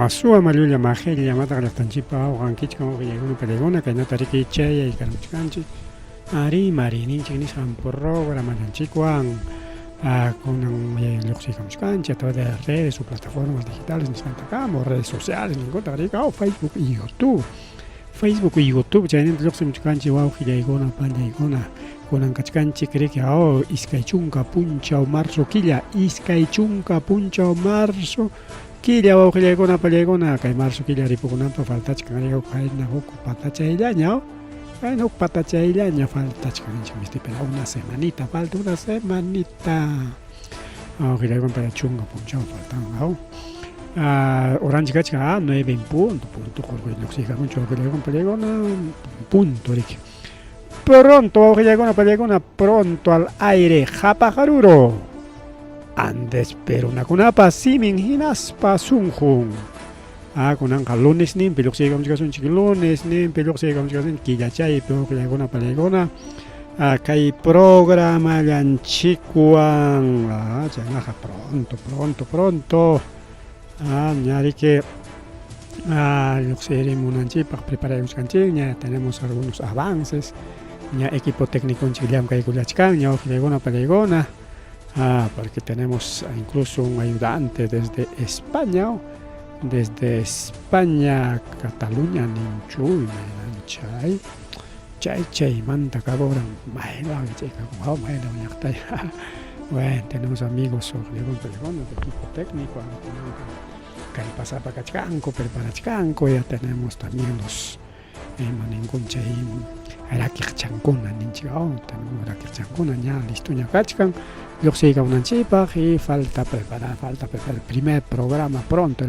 Masua Maluya Mahel llamada Rastanchipa o Rankichka o Villeguna Pelegona, que no tariki Cheya y Karamchikanchi, Ari Marini Chinis programa Chicuan, con un Luxikamchikanchi a través de las redes o plataformas digitales en Santa Cama, redes sociales en Costa Rica, o Facebook y YouTube. Facebook y YouTube, ya en el Luxikamchikanchi, wow, Gilegona, Panjegona, con Ankachkanchi, cree que ahora Iskaichunka, Puncha o Marzo, Quilla, Iskaichunka, Puncha o Marzo. Quilla o Gilegona, Palegona, que Marzo, Quilla, Ripugunampa, Faltach, Canarico, Caina, Huco, Patacha y Laña, no Patacha y Laña, Faltach, Canarico, pero una semanita, falta una semanita. Gilegona, Palachunga, Puncha, faltan, Orange Gacha, 9 en punto, Jorge, Luxica, mucho Gilegona, Palegona, punto, Rick. Pronto, Gilegona, Palegona, pronto al aire, Japajaruro. Andes pero una kunapa simin hinaspa sunjun kunang lunes nim pelok se kam kasun lunes nim pelok se kam kasun kilachay pelok palegona palegona kai programa yan chikuan ya pronto nyari que lo que seremos para prepararnos ya tenemos algunos avances ya equipo técnico en Chile kai kulachkan ya palegona porque tenemos incluso un ayudante desde España, Cataluña, Ninchuy, Chay, Manta, Caboran, bueno, tenemos amigos de equipo técnico, que pasa para Cachcanco, prepara Cachcanco, ya tenemos también los Maningunchay, Araquirchancuna, Ninchao, tenemos Araquirchancuna, ya listo, ya Cachcan. Yo sé que una chipa y falta preparar el primer programa pronto,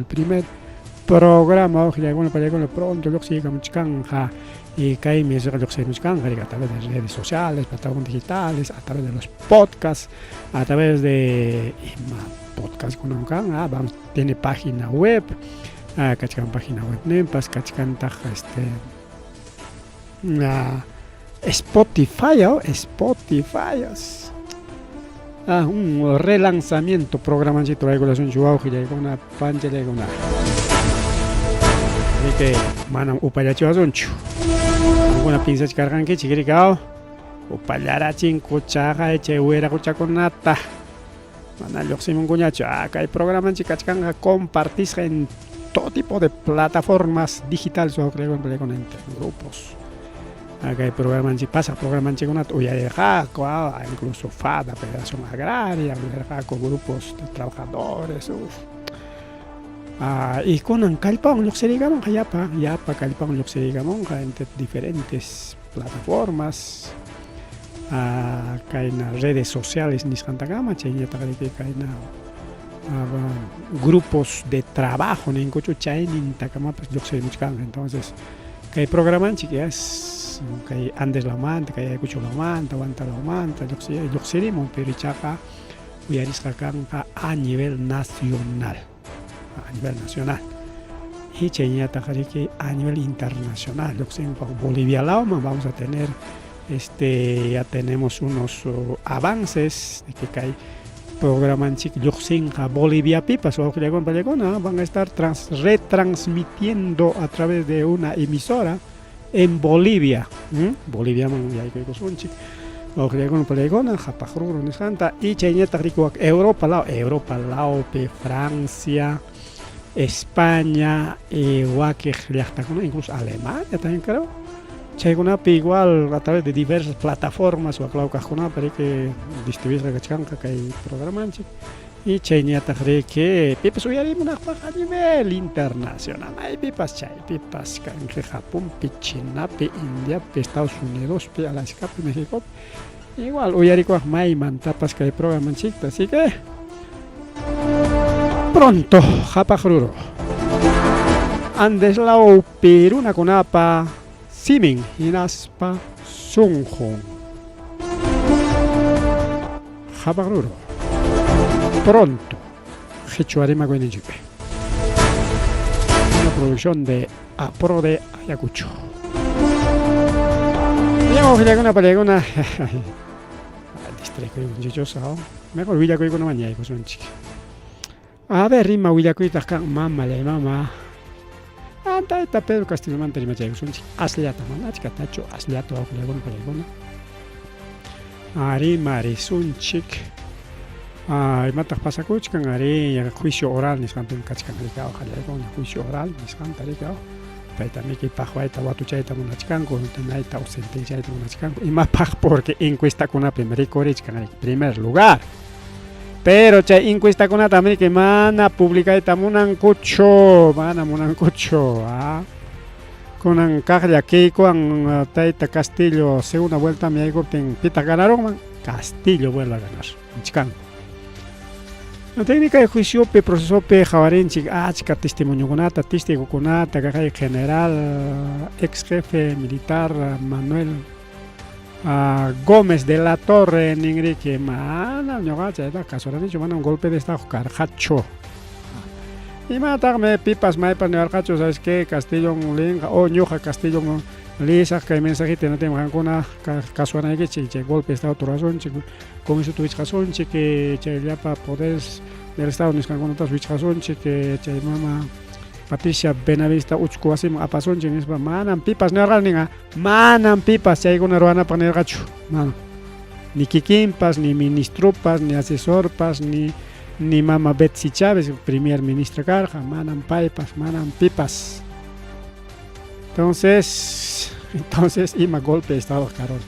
pronto, lo sé que muchcanja y que me dice lo sé muchcanja a través de redes sociales, plataformas digitales, a través de los podcasts, a través de podcast con un tiene página web, cachcan página web, nempas, cachcan taja Spotify. Un relanzamiento programancito de regulación chuauji de una pancha de una así que mana upayacho azunchu alguna pinza cargan que chiquiricao upayara chinco chaja eche huera cucha con nata mana yoximun cuñacho acá hay programas chicas que compartís en todo tipo de plataformas digitales o creo con grupos. Acá hay programas con incluso FADA, Federación Agraria, con grupos de trabajadores, y con Ancalpán, lo que se digamos, Yapa, Calpán, lo que se digamos, en diferentes plataformas, acá en redes sociales, ni Santa Gama, grupos de trabajo, en Cocho Chay, ni Takama, pues lo que se digamos, entonces, que hay programas que hay Andes la manta, que hay Escucho la manta, Aguanta la manta, lo que seríamos, pero chaca, a nivel nacional. Y Cheñata que a nivel internacional, lo que en Bolivia Lauma vamos a tener, ya tenemos unos avances de que hay programas en Bolivia Pipas o van a estar retransmitiendo a través de una emisora en Bolivia, Bolivia y Europa, Francia, España, incluso Alemania también creo. Igual a través de diversas plataformas o para que distribuir que hay programas y Cheñata cree que pipas a nivel internacional. Hay pipas que Japón, China, India, Estados Unidos, Alaska, México. Igual uyarico may mantapas que hay programas chicos, así que pronto Japajaruro. Andes la Peruna conapa simin hinaspa sunjun. Japajaruro. Pronto, Hechuarema Guenichipe. Una producción de Apro de Ayacucho. Digamos que una palegona. Distrito muchachosa. Mejor Villa con una mañana y pues un chico. A ver, rima Villa Cuita, mamá, anta esta Pedro Castillo mantari machay sunchi asliata manachka tacho asliato akulagona palegona ari mari sunchik imataq pasakuchkan ari juicio oral nisqanpi kachkan rikao qallaykunqa juicio oral nisqanta rikao paytamiki paqwayta watuchayta munachkanku tunayta ausentechayta munachkanku imapaq porque encuestakunapi rikurichkan primer lugar pero chay encuestakunata que mana publicayta munankuchu kunan kaqlla kaykuwan tayta Castillo segunda vuelta mi ayguptin pita ganaronman Castillo vuelve a ganar nichkanku técnica de juiciopi procesopi jawarinchik achka testigukunata kay general ex jefe militar Manuel Gómez de la Torre ningriki mana ñuqachayta kasuranichu mana un golpe de estado karqachu imataqmi pipas maypas niwarqachu sabes que Castillo linqa o ñuqa Castillo lisaq kay mensajita natimajankuna kasuanaykichik chay golpe de estado rurasunchik con eso wichqasunchik chay llapa poderes del estado nisqankunatas wichqasunchik chay mama Patricia Benavista uchku wasiman apasunchik nispa manan pipas niwarqaninqa manan pipas chaykuna ruwanapaq nirqachu mana ni kikinpas ni ministropas ni asesorpas ni mama Betsy Chávez primer ministra karqa manan paypas manan pipas entonces ima golpe de estado karon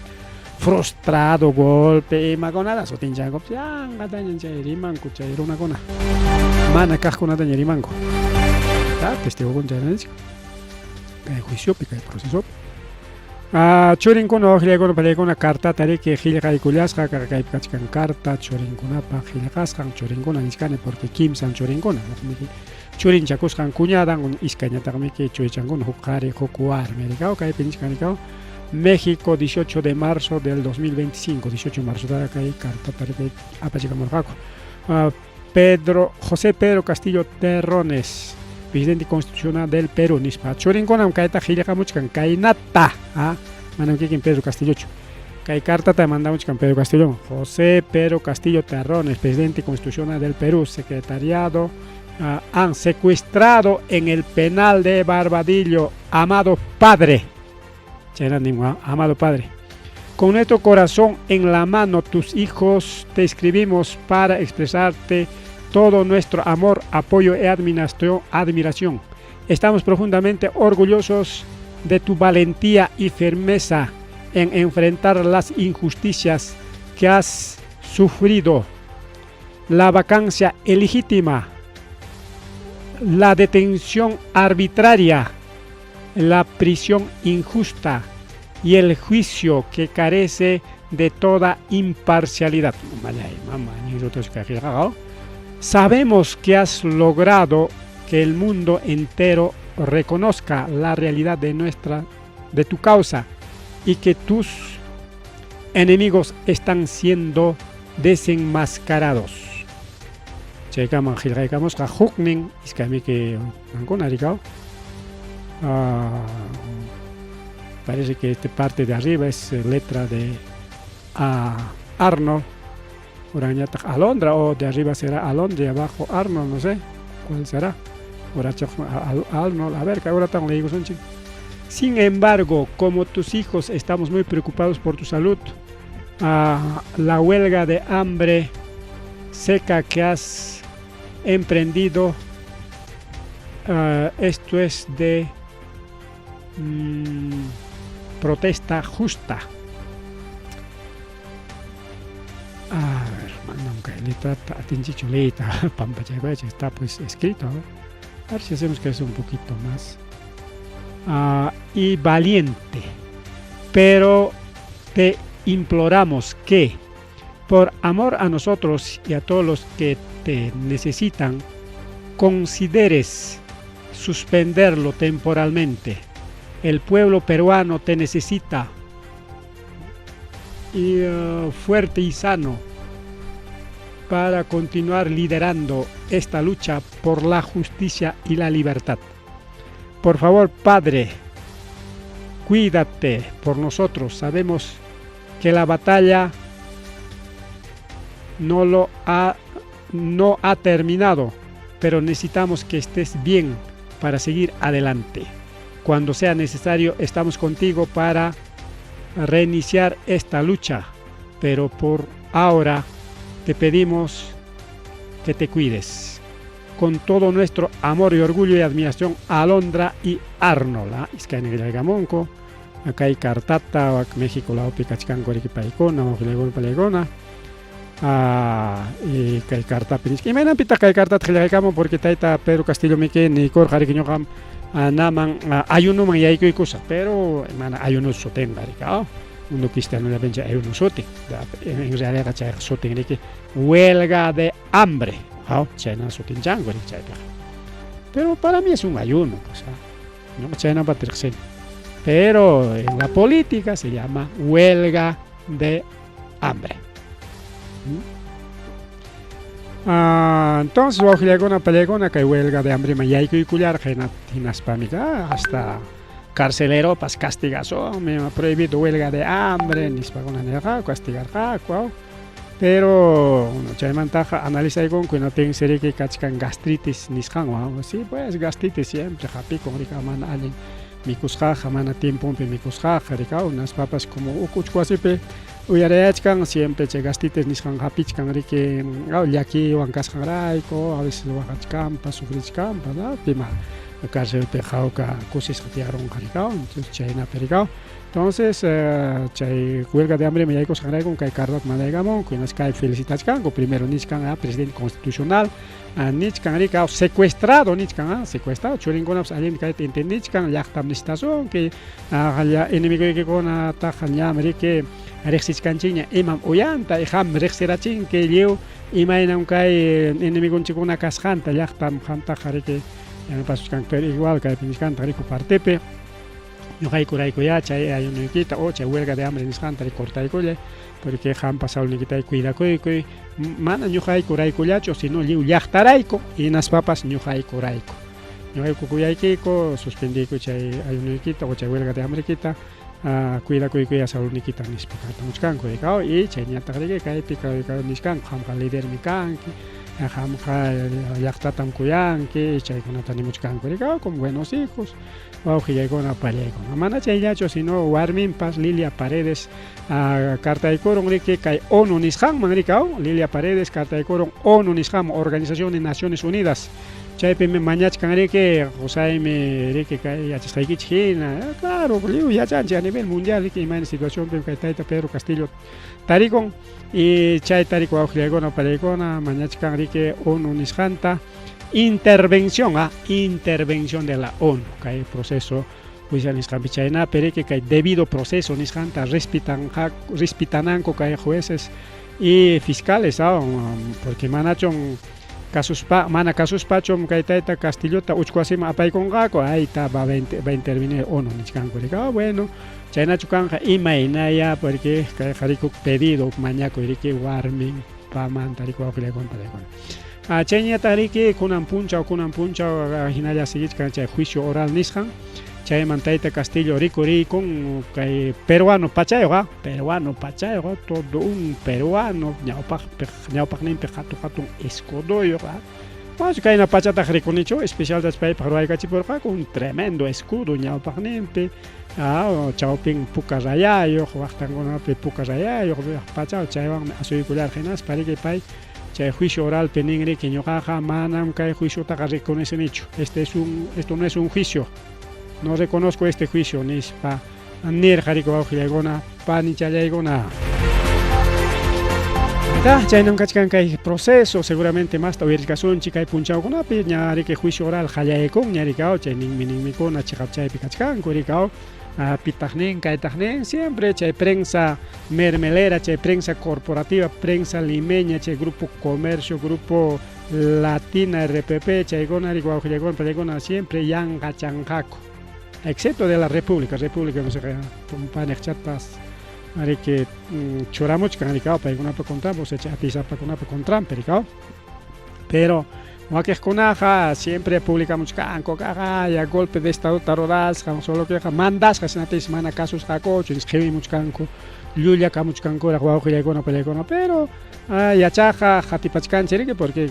frustrado golpe imakunata sutinchayku yanqataña chay rimanku chay runakuna mana kaqkunataña rimanku testigokuna chayranchik kay juiciopi kay procesopi churinkuna waqllaykuna palaykuna cartata riki qillqaykullasqa kaypi kachkan carta churinkunapaq qillqasqan churinkuna nishkani porque kimsan churinkuna churin chakusqan cuñadan iskañataqmiki churichankuna huk qari huk warmi rikaw kaypi nishkanikaw México 18 de marzo del 2025 18 de marzo kay cartata riki apachikamurqaku José Pedro Castillo Terrones presidente constitucional del Perú nispa churinkunam kayta qillqamuchkan kaynata manam kikin Pedro Castillochu kay cartata mandamuchkan Pedro Castillo José Pedro Castillo Terrones presidente constitucional del Perú secretariado han secuestrado en el penal de Barbadillo amado padre amado padre con nuestro corazón en la mano tus hijos te escribimos para expresarte todo nuestro amor, apoyo y admiración. Estamos profundamente orgullosos de tu valentía y firmeza en enfrentar las injusticias que has sufrido, la vacancia ilegítima, la detención arbitraria, la prisión injusta y el juicio que carece de toda imparcialidad. Sabemos que has logrado que el mundo entero reconozca la realidad de tu causa y que tus enemigos están siendo desenmascarados. Chaykaman qillqaykamusqa huknin iskamiki ankuna rikao. Parece que esta parte de arriba es letra de Arnold. Alondra o de arriba será Alondra y abajo Arnold, no sé cuál será. Arnold, a ver, que ahora tan le digo son chicos. Sin embargo, como tus hijos estamos muy preocupados por tu salud, la huelga de hambre seca que has emprendido, esto es de protesta justa. A ver, nunca letra pampachaybacha está pues escrito. A ver si hacemos que es un poquito más y valiente. Pero te imploramos que, por amor a nosotros y a todos los que te necesitan, consideres suspenderlo temporalmente. El pueblo peruano te necesita y fuerte y sano para continuar liderando esta lucha por la justicia y la libertad. Por favor, Padre, cuídate por nosotros. Sabemos que la batalla no ha terminado, pero necesitamos que estés bien para seguir adelante. Cuando sea necesario, estamos contigo para reiniciar esta lucha, pero por ahora te pedimos que te cuides. Con todo nuestro amor y orgullo y admiración, Alondra y Arnold. Iscanegamonco, acá hay cartata, México la opicachcan coriquipaicona, ojilegona palegona. Y que carta pinis. Y me pita que carta trilagamo porque taita Pedro Castillo Mique ni cor jariquiñoham naman ayuno man yaiko y cosa, pero mana ayuno soten baricao. Uno cristiano la benja ayuno sote. En realidad chay soten que huelga de hambre. China soten jango chay. Pero para mí es un ayuno, o sea, no China va a tercer. Pero en la política se llama huelga de hambre. Entonces una pelegona que huelga de hambre mayaico y culiar pamiga hasta carcelero pas castigazo me ha prohibido huelga de hambre ni spagona nega castigar pero no chay mantaja analiza con que no tiene serie que cachcan gastritis ni scan sí pues gastritis siempre happy con rica man alguien mi cusja jamana tiempo mi cusja rica unas papas como ukuchquasipe uyarechkan siempre che gastites niskan hapichkan rike yaki wankas raiko a veces wajachkampa sufrichkampa da pima cárcel pejauka kusis hatiaron jaricao entonces chayna pericao entonces chay huelga de hambre me yaiko sangrai con kai cardat manegamon que nas kai felicitachkan ko primero niskan a presidente constitucional nichkan rika secuestrado nichkan secuestrado churingonaps alguien kai entendnichkan yachtam licitación que enemigo que con atajan que Rexis canchiña imam uyanta y ham rexerachin que llevo imainam kai enemigo chikuna kasjanta yachtam janta jarike en pasos kan pero igual kai piniskan tarico partepe yo hay curaiko ya chay hay un nikita o chay huelga de hambre niskan tarico cortaiko le porque ham pasado nikita cuida coi mana yo hay curaiko ya o si no liu yachtaraiko y nas papas yo hay curaiko yo hay kukuyaiko suspendico chay hay un nikita o chay huelga de hambre kita cuida salud nikita nispika tamuchkan ko y chenya tagrege kai pika niskan hamka líder mikanki hamka yaktatam kuyanki chay kunata nimuchkan ko con buenos hijos wauji con apalego mana chayacho sino warmin pas Lilia Paredes carta de coron rike kai ONU niskan manrikao Lilia Paredes carta de coron ONU niskan Organización de Naciones Unidas chaype me mañach canre que Josaime reke kai achaichi china claro liu ya chancha a nivel mundial que imagina situación pe kai taita Pedro Castillo taricon y chay tarico auxiliagona paregona mañach canre que ONU nisjanta intervención de la ONU kai proceso pues niskampichaina pero que kai debido proceso nisjanta respitananco kai jueces y fiscales porque manachon mana casus pachom kaitaita Castillota uchquasima apaycongaco ahí va a intervenir ONU nichkanko bueno chayna chukanja imainaya porque jariku pedido mañaco iriki warmin paman tariku auxiliacon palecon chayña tariki kunan puncha hinaya sigichkan chay juicio oral nisjan chay mantaita Castillo rico con peruano pachayo todo un peruano ñawpaq nimpi hatun escudoyo pues que hay una pachata riconicho especial de España para con un tremendo escudo ñawpaq nimpi chawpin pucarrayayo waqtankunapi pucarrayayo pachao chaywan asuykular hinas pariki pay chay juicio oral peningri que ñuqaqa manam kay juiciota reconoce esto no es un juicio. No reconozco este juicio ni pa nir jariko auxiliagona pa ni chayaigona. Chaynam kachkan kay proceso seguramente más tawirikasun chikay punchao kunapi ñari que juicio oral jayaikon ñarikao chaynin minimikona chikapchaypi kachkan kurikao pitagnin kaytagnin siempre chay prensa mermelera chay prensa corporativa prensa limeña chay grupo comercio grupo latina RPP chaygona riko auxiliagona palegona siempre yanga chanjaco excepto de la República no sé qué panechatpas ari que choramos canaricao para una contamos echa pisa para una contram pero Wakeh Kunaja siempre publicamos canco ya golpe de estado tarodas solo que mandas que se semana casos jacocho escribimos canco Lulia camuchcanco la guau que con pelegona pero ya chaja hatipachcan porque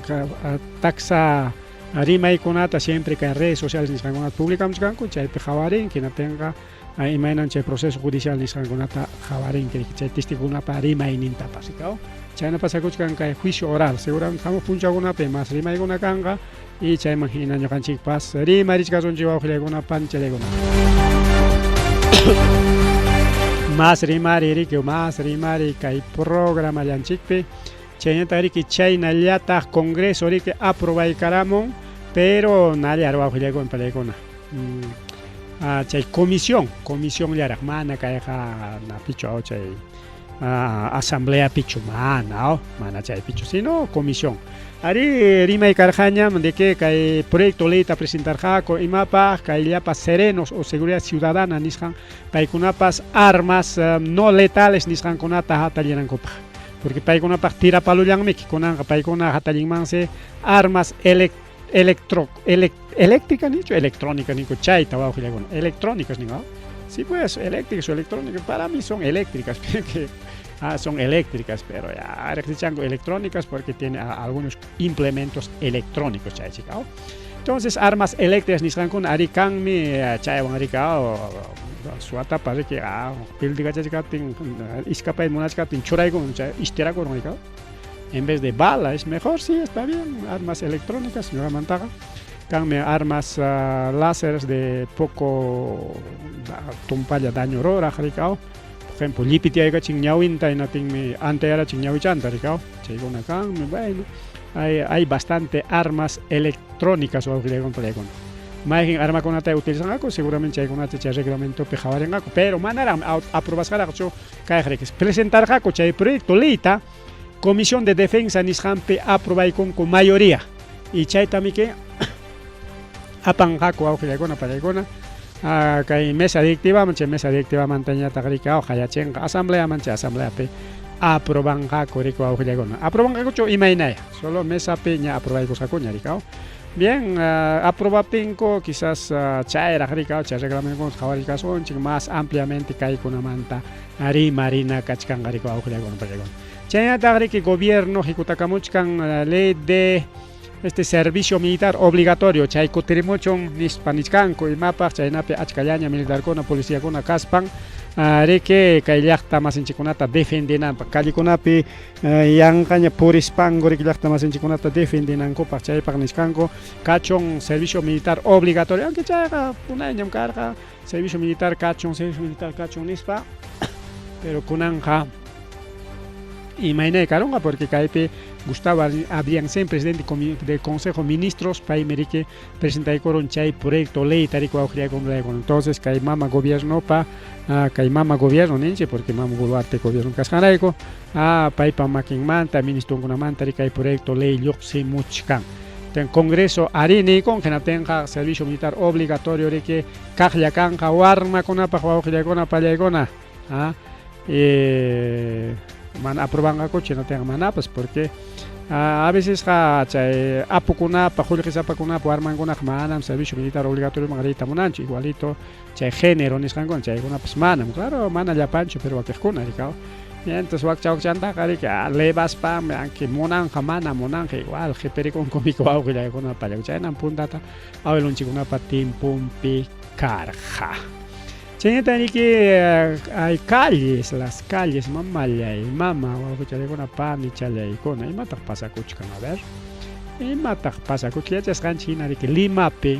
taxa Rimaykunata siempre que en redes sociales nisqankunata publicamos kanku chaypi hawarinki natinqa imaynan chay proceso judicial nisqankunata hawarinki chay testigukunapa rimaynintapas ¿no? Chayna pasakuchkan kay juicio oral seguramente hamuq punchakunapi mas rimaykuna kanqa y chayman hina ñuqanchikpas rimarichkasunchik wawqillaykunapan chaykunapa más rimari kay programa llanchikpi chayñataq riki chaynallataq congreso riki aprobaykaramun pero nallar wawqillaykuna palaykuna chay comisión llaraq mana kayqa napichu chay asamblea pichu mana chay pichu sino comisión ari rimay karqañam de que kay proyecto leyta presentarqaku imapaq kayllapas serenos o seguridad ciudadana nisqan paykunapas armas no letales nisqankunata hatallankupaq porque paykunapaq tirapalullanmi kunanqa paykuna hatallinmansi armas eléctricas nichu electrónicas niku chayta wawqillaykuna electrónicas ninqa sí pues eléctricas o electrónicas para mí son eléctricas que son eléctricas pero ya recichango electrónicas porque tiene algunos implementos electrónicos chay chikao entonces armas eléctricas nisqankuna arikanmi chaywan arikao suata parece que pildiga chaykatin iskapay munachkatin churaykun chay istirakurun arikao en vez de bala es mejor sí está bien armas electrónicas ñuqamantaqa kanmi armas láseres de poco tumpalla daño ruraq rikao por ejemplo llipitiaykachin ñawinta hinatinmi antayarachin ñawichanta rikao chaykuna kanmi bueno hay bastante armas electrónicas wawqillaykuna mayqin armakunata utilizanqaku seguramente chaykunata chay reglamento hawarinqaku pero manaraq aprobasqaraqchu kayqa rikis presentarqaku chay proyecto leyta comisión de defensa nisqanpi aprobaykunku mayoría y chaytami que apanqaku wawqillaykuna palaykuna kay mesa directiva mantañataq rikao hayachinqa asambleaman chay asambleapi aprobanqaku riku wawqillaykuna aprobanqakuchu imaynaya solo mesapi ña aprobaykusqakuña rikao bien aprobapinku quizás chayraq rikao chay reglamento hawarikasunchik más ampliamente kaykunamanta rimarina kachkanqa riku wawqillaykuna palaykuna chayñataq riki gobierno ejecutakamuchkan ley de servicio militar obligatorio chay kutirimuchun nispanishkanku imapaq chaynapi achkallaña militarkuna policíakuna kaspan riki kay llaqta masinchikkunata defendinanpaq kallikunapi yanqaña purispanku riki llaqta masinchikkunata defendinankupaq chaypaq nishkanku kachun servicio militar obligatorio aunque chayqa punayñam karqa servicio militar kachun nispa pero kunanqa imaynay karunqa porque kaypi Gustavo Abriancén, presidente del Consejo de Ministros, paimerique presentaykurun chay proyecto ley tariku wawqillaykuna entonces kay mama gobierno ninchi porque mama Boluarte gobierno kasqanrayku paypa makinmanta ministrunkunamanta kay proyecto ley lluqsimuchkan ten Congreso arinikun hinatinqa servicio militar obligatorio riki kaqlla kanqa warmakunapaq wawqillaykuna pallaykuna mana aprobanqaku chaynatinqa manapas porque a veces chay apukunapa qullqisapakunapa warmankunaq manam servicio militar obligatorio manrita munanchu igualito chay género nisqankuna chaykunapas manam claro mana llapanchu pero wakiqkuna rikao entonces wakchawkchantaqa riki levaspam aunque munanqa mana munanqa igual qhipirikunkumik wawqillaykuna pallaw chaynan puntata awilunchikkunapa timpunpi karqa chayñata riki hay calles las calles mamallay mama wawqichallaykunapami challaykuna imataq pasakuchkan a ver imataq pasakuchkan yachasqanchik hina riki Limapi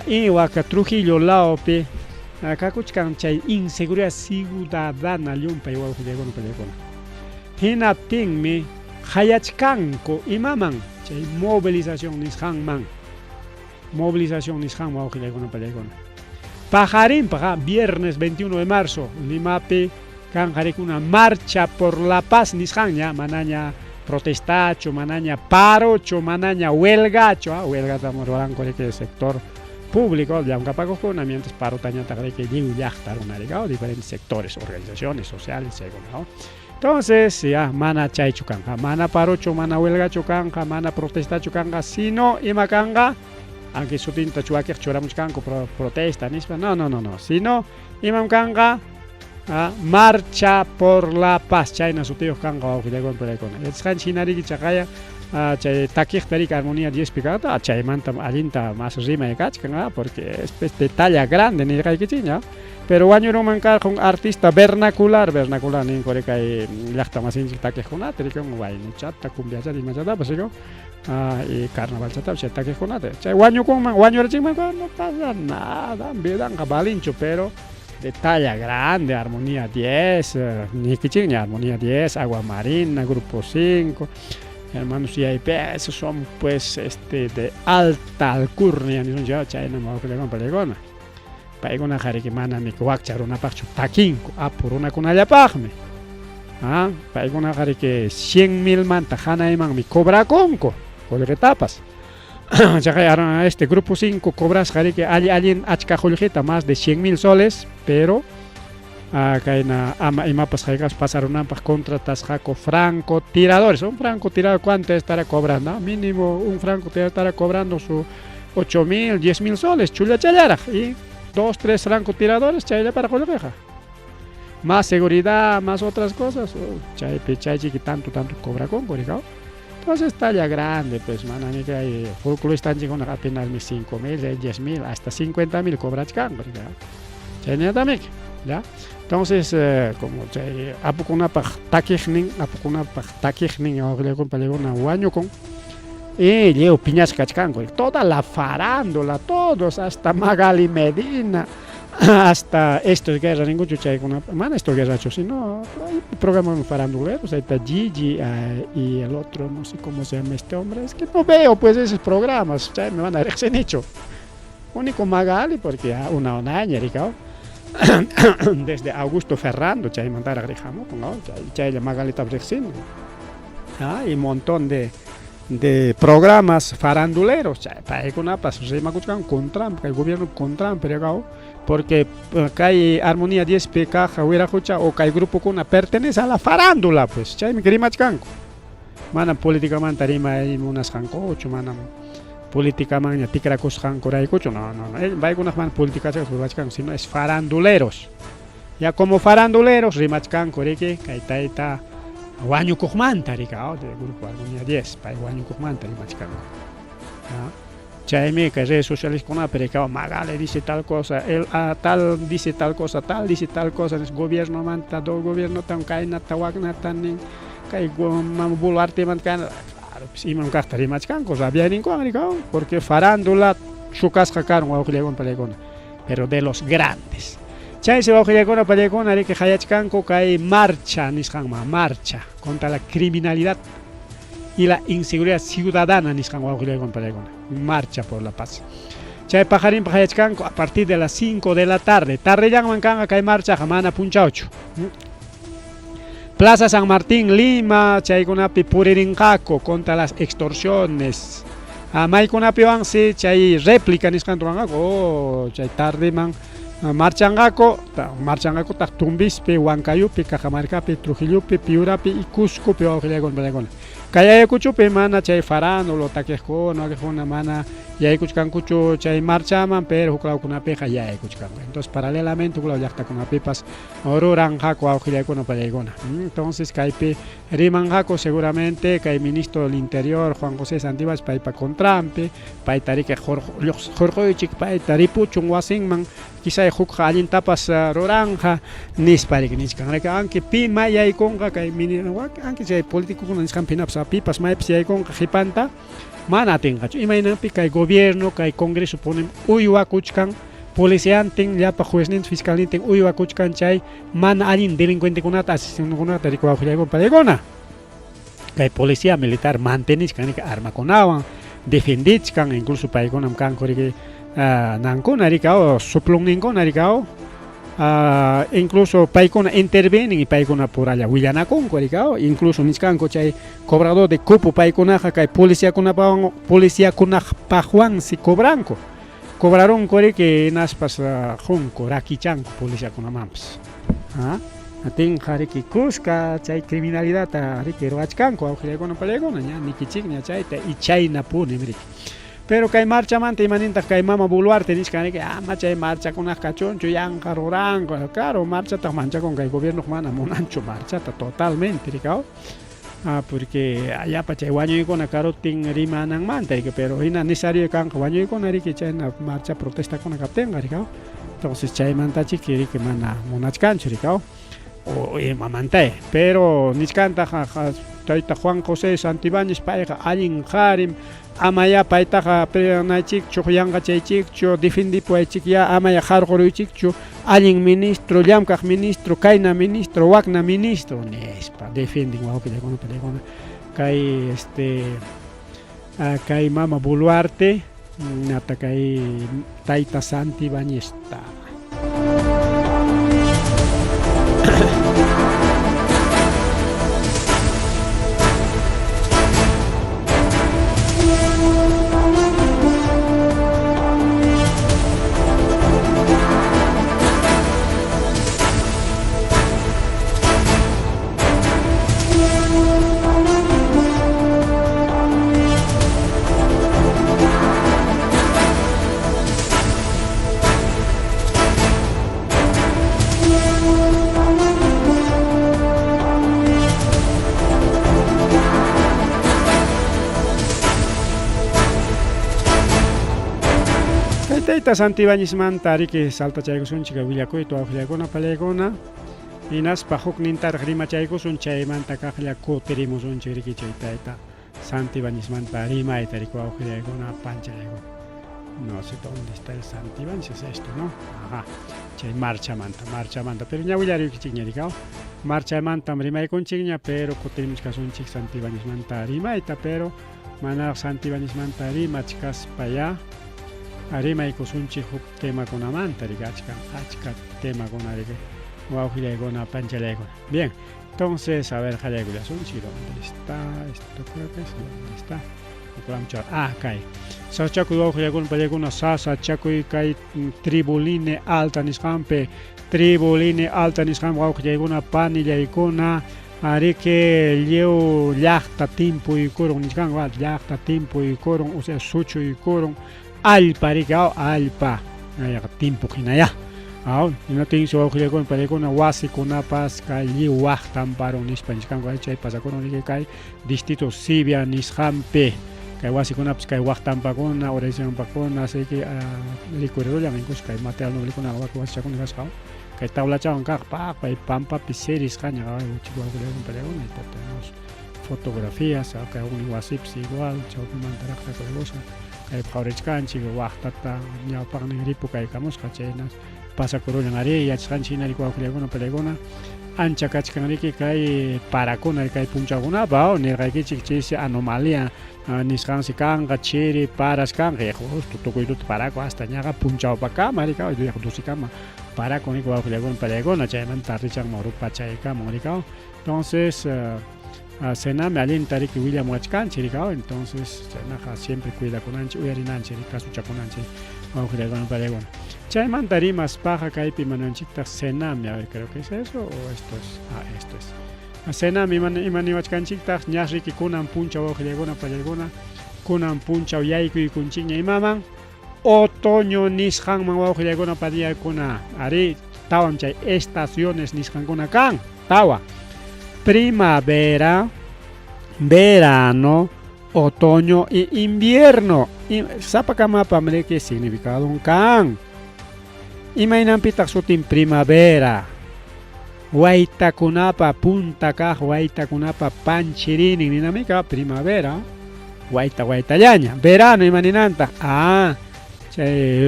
Ihuaca Trujillo laopi kakuchkan chay inseguridad ciudadana llumpay wawqillaykuna pallaykuna hinaptinmi hayachkanku imaman chay movilización nisqanman wawqillaykuna pallaykuna pajarinpaqa viernes 21 de marzo Limapi kanqarikuna marcha por la paz nisqanña manaña protestacho manaña parocho manaña huelgacho huelgatamos ruranku riki sector público llank'apakuqkuna mientras parotañataq riki lliw llaqtaruna rikao diferentes sectores organizaciones sociales chaykunao entonces ya mana chaychu kanqa mana parocho mana huelgacho kanqa mana protestacho kanqa sino ima kanqa aunque sutinta chuakiq churamuchkanku protesta nispa no sino imam kanqa marcha por la paz chayna sutiyuq kanqa wawqillaykuna pallaykuna yachasqanchik hina riki chaqaya chay taquij armonía 10 picata chay manta allinta más rima de kachkan porque es de talla grande ni kay kichiña pero wañuro mancar con artista vernacular ni kore kay llaqta masin taquij kunata rikon waynu chata cumbia chata machata pues yo y carnaval chata taquij kunata chay wañu con wañu rachima no pasa nada vedan cabalincho pero de talla grande, Armonía 10, ni kichiña, Armonía 10, Agua Marina, Grupo 5, hermanos VIP, esos son pues de alta alcurnia, ni son ya chayna mo que le van palegona. Paigona jarikimana mi kwakchar una pachu taquinco, por una kunaya pagme. Paigona jarike 100,000 manta jana iman mi cobra conco, con que tapas. Ya este grupo 5 cobras que alguien achka joljita más de 100,000 soles, pero kaina imapas jaigas pasaron ampas contratas jaco franco tiradores. Un franco tirador cuánto estará cobrando, mínimo un franco tirador estará cobrando su 8,000, 10,000 soles, chula chayara y 2, 3 franco tiradores chayla para colveja. Más seguridad, más otras cosas, chay que tanto cobra con coricao. Entonces talla grande, pues man, que hay fútbol están llegando apenas 5,000, 10,000, hasta 50,000 cobras can, ¿ya? Entonces, como apukuna pa takijning, ahora con palegona guaño con y Leo Piñas Cachcan, toda la farándula, todos, hasta Magali Medina, hasta estos guerras, ningún chuchay con una estos guerras, sino programa faranduleros, ahí está Gigi y el otro, no sé cómo se llama este hombre, es que no veo pues esos programas, me van a recién hecho. Único Magali, porque una año, Ricao, desde Augusto Ferrando, chay mandar a Grejamo, chay Magali Tabrexin, y un montón de programas faranduleros, para que una paz se macuchan con Trump, el gobierno con Trump, porque hay Armonía 10 PK, hubiera o que el grupo con pertenece a la farándula, pues, chay mi querima chcanco. Mana políticamente tarima hay unas jancocho, mana políticamente ticracos jancoray cocho, no, va a unas man políticas sino es faranduleros. Ya como faranduleros, rimachcan coreke, kaitaita. Guaño Kujmanta, Ricao, del grupo Armonía 10, para Guaño Kujmanta, Rimachcan. Chaime, que es socialista con Ricao, Magale dice tal cosa, él tal dice tal cosa, el gobierno manta, do gobierno tan caina, tawagna tan, kai mamubularte mancan, claro, pues iman casta Rimachcan, cosa bien en Ricao, porque farándula, su casca caro, pero de los grandes. Chay se va a con la palegona de que Hayachcanco cae marcha contra la criminalidad y la inseguridad ciudadana marcha por la paz. Chay pajarín Hayachcanco a partir de las 5 de la tarde. Tarde ya mancanga cae marcha jamana punchaucho. Plaza San Martín, Lima, chay con api puririncaco contra las extorsiones. May con api vanse chay réplica niscanto chay tarde man. Marchangaco ta Tumbispe, Huancayupi, Cajamarcapi, Trujillupi, Piurapi y Cusco, Peojilegon. Kaya Cuchupe, mana, chay farano, lo taquejo, no que una mana, ya hay cuchcan cucho, chay marchaman, pero juclao con una peja, ya hay cuchcan. Entonces, paralelamente, juclao ya está con una pepas, ororan jaco, aujilegon o palegona. Entonces, caipe, riman jaco, seguramente, que el ministro del Interior, Juan José Santibas, paipa con trampe, paitarique Jorge Chic, paitaripucho, un wasingman, quizá jukja alin tapas roranja nisparik niskan reka anke pi maya ikonga kay mini anke se político con niskan pinapsa pipas may psi ikonga hipanta mana tenga imagina pi kay gobierno kay congreso ponen uywa kuchkan policianten ya pa jueznin fiscalinten uywa kuchkan chay mana alin delincuente kunata asisten kunata riko ajulego palegona kay policía militar mantenis kan arma konawan defendichkan incluso paigonam kan korige Nankon Aricao, Suplungninkon Aricao, incluso Paikona intervienen y Paikona por allá, Willanacon Aricao, incluso Niscanco chay cobrador de cupo Paikona Jacay, policía con Pajuan si cobranco. Cobraron core que naspas Junco, Rakichanco, policía con Amams. Aten Jariki Cusca, chay criminalidad a Ricky Roachcanco, Aujile con Palegona, ni Kichigna chay, y chay Napuni, pero que hay marcha mante y maninta que hay mama buluarte ni que marcha y marcha con las cachoncho y anjarorango claro marcha ta mancha con que el gobierno humana monancho marcha ta totalmente ricao porque allá para waño con a carotín rima nang manta pero ina necesario kan waño con ari que na marcha protesta con a capten garicao entonces chay manta chiquiri que mana monachkan churicao o mamante pero niskanta taita Juan José Santibáñez paeja alin harim amaya paitaja peonachik choyanga chaychik cho defendi poechik ya amaya hargoruchik cho alin ministro llamkaj ministro kaina ministro wakna ministro nespa defendi wa que con pelegona kai kai mama Boluarte nata kai taita Santibáñez ta Taita Santibáñez mantari que salta chaykusun chica villacoy to ajlagona palegona inas pajok nintar grima chaykusun chay manta kajlaco tenemos un chiriki chaytaita Santibáñez mantari maitarico ajlagona panchalego no sé dónde está el Santibáñez es esto no ajá chay marcha manta pero ya voy a ir chiñericao marcha manta rima con chiña pero tenemos que son chic Santibáñez mantari maita pero mana Santibáñez mantari machkas pa allá Arima y cosunchi huk tema con amanta, achka tema con arige, guaujilego, panchalego. Bien, entonces, a ver, jalegula sunchi, ¿dónde está? Esto creo que es, ¿dónde está? Kai. Sachaku guaujilego, paleguna, sasa, chaku y kai, tribuline alta nishampe, guaujilego, panilla y cona, arike, liu, llachta, timpo y coron, nishan, llachta, timpo y coron, o sea, sucho y coron. Alpa ricao alpa timpo kinaya no tengo su ojo con parecona wasi con apas kai wachtan para un hispanis kan kai chay pasa con un kai distrito Sibia nishampe kai wasi con apas kai wachtan pa con oración pa con así que recuerdo ya me kai material no con agua que wasi con gas kai tabla chao kan pa pampa piseris kanya chico con parecona y tenemos fotografías kai un whatsapp igual chao con mantarajta con cosa kai paurechkan chigo wachtata nya pagning ripu kai kamos kachenas pasa corona ngari ya chanchina riko akulegona pelegona ancha kachkanari kai parakona kai punchaguna bao ne kai chichisi anomalia niskan sikan gachiri paras kan justo to koido parako hasta nyaga punchao paka marika do yakdusikama para con igual pelegona chayman tarrichang moru pachaika morika entonces Sename alentari que William Wachkan chiricao entonces naja siempre cuida con anchi uyarin chirica su con anchi con palegón chayman tarimas paja kaipi mananchita sename a ver creo que es eso o esto es sename imani Wachkan chikta ñasri que kunan puncha ojlegona palegona kunan puncha yaiku y kunchiña imaman otoño nishan man ojlegona padia kuna ari tawan chay estaciones nishan kuna kan tawa primavera, verano, otoño e invierno. Sapa kamapa ¿qué significado un kan? Imainan pitak sutin primavera. Waita kunapa punta ka, waita kunapa panchirini ninamika primavera. Waita llaña. Verano imaninanta.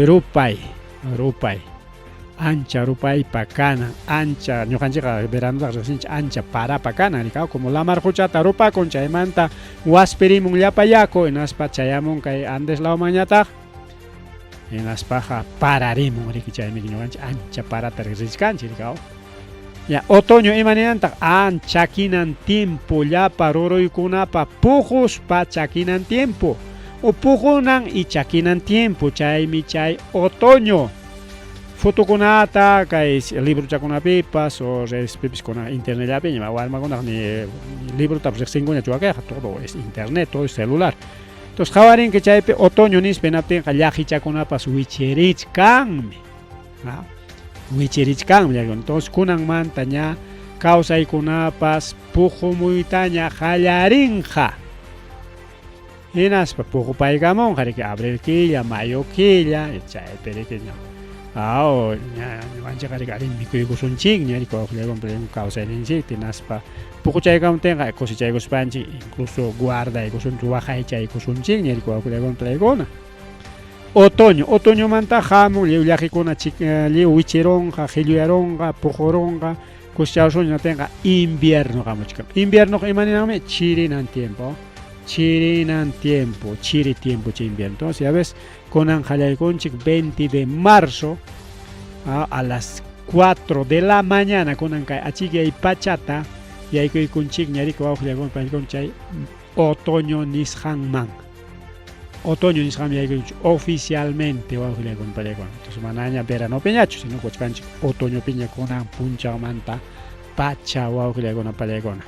Rupay. Ancha rupay pacana, ancha, ñuqanchikqa verano ancha para pacana, como la marjuchata rupa con chaymanta waspirimun llapayako enaspa chayamun kay Andes lao mañata enaspaja pararimun chaymi ñuqanchik ancha parata riqsishkanchik ya otoño imaninanta chakinan tiempo llapa ruruykunapa pujuspa chakinan tiempo o pujunan y chakinan tiempo chaymi chay otoño. Fotoconata, que es libro chaconapipas o redes con internet ya peña, o alma con libro tapos se encuentra chuaca, todo es internet, todo es celular. Entonces, jabarin que chaipe otoño nis penapten kayaji chaconapas wicherich kan. Wicherich kan, entonces kunan mantaña kawsaykunapas puqumuytaña qallarinqa. Hinaspa puqupaykamunqa riki abril killa, mayo killa, chaypi riki ñuqanchik riki allin mikuykusunchik riki wawqillaykunawan kawsayninchikta hinaspa puquchaykamuntinqa cosechaykuspanchik incluso guardaykusunchik waqaychaykusunchik riki wawqillaykunawan. Otoñomanta hamun lliw llakikuna lliw wichironqa, qhilluyaronqa, puquronqa, cosechawsunñatinqa invierno hamuchkan. Invierno imaninami chirinan tiempo. Chiri tiempo chay invierno. Entonces, ya ves, kunan qallaykunchik 20 de marzo a las 4 de la mañana kunan kay achikyay pachata yaykuykunchik ñariki wawqillaykunawan chay otoño nisqanman. Otoño nisqanman yaykuykunchik oficialmente wawqillaykunawan. Entonces, manaña verano piñachu, sino kuchkanchik otoño piña kunan punchawmanta pacha wawqillaykunawan.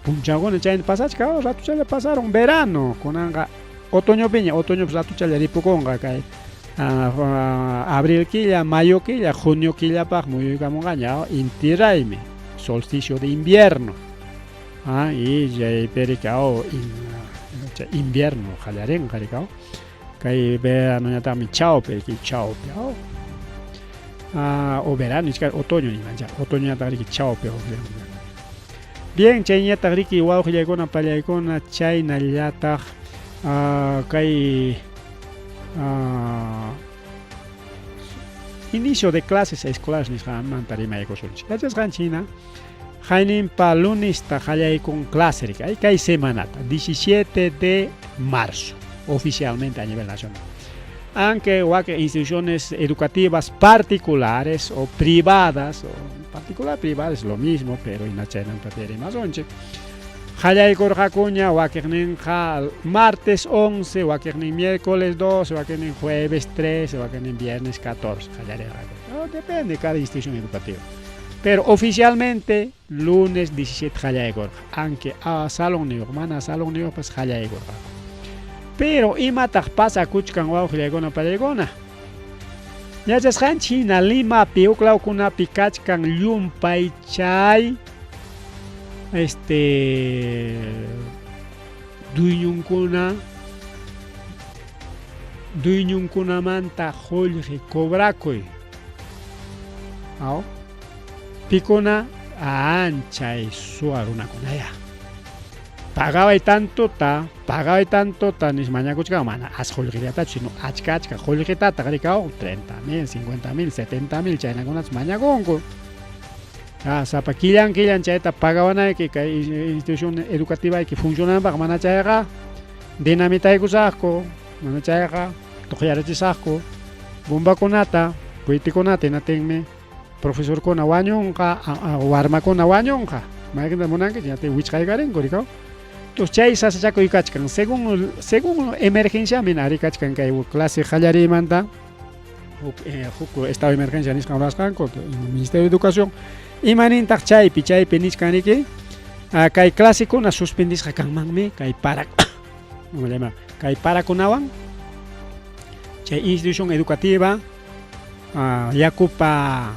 Punchawkuna chayna pasachka ratuchalla pasaron verano kunanqa otoño piña ratuchalla ripukunqa kay abril killa, mayo killa, junio killapaq muyuykamunqaña inti raymi solsticio de invierno y chaypi rika invierno qallarinqa rika kay veranoñataqmi chawpi o verano otoño nimancha otoñoñataq riki chawpi. Bien, chayñataq riki wawqillaykuna pallaykuna chaynallataq kay inicio de clases escolares nisqanmanta rimaykusunchik. Yachasqanchina hayninpa lunesta qallaykun clase riki kay semanata 17 de marzo oficialmente a nivel nacional. Aunque instituciones educativas particulares o privadas, privadas es lo mismo, pero en la China prefiere más onche. Qallaykurqakuña wakiqninqa martes 11, wakiqnin miércoles 12, wakiqnin jueves 13, wakiqnin viernes 14. Depende de cada institución educativa. Pero oficialmente lunes 17 qallaykurqa. Aunque a salón niuq, mana salón niuq pues qallaykurqa. Pero imataq pasakuchkan wawqillaykuna pallaykuna. Yachasqanchik hina Limapi uklawkunapi kachkan llumpay chay duyñunkunamanta qullqi cobrakuy. Pikuna anchay suwa runakunaya. Pagaway tanto nismañakuchka mana asqullqillata sino achka qullqitata rikaw 30,000, 50,000, 70,000 chaynakunatas mañakunku. Sapa killan chayta pagawanayki kay institución educativayki funcionanpaq mana chayqa dinamitaykusaqku, mana chayqa tuqyarichisaqku, bombakunata, kuytikunata hinatinmi profesorkuna wañunqa, warmakuna wañunqa. Maykinta munanki ñati wichqaykarinku rikaw. Entonces chay sasachakuy kachkan según emergencia mina rikachkan kay clase qallarimanta huk estado de emergencia nisqan urasqanku Ministerio de Educación imanintaq chaypi nisqaniki kay clasekuna suspendisqa kanmanmi kay parakunawan chay institución educativa yakupa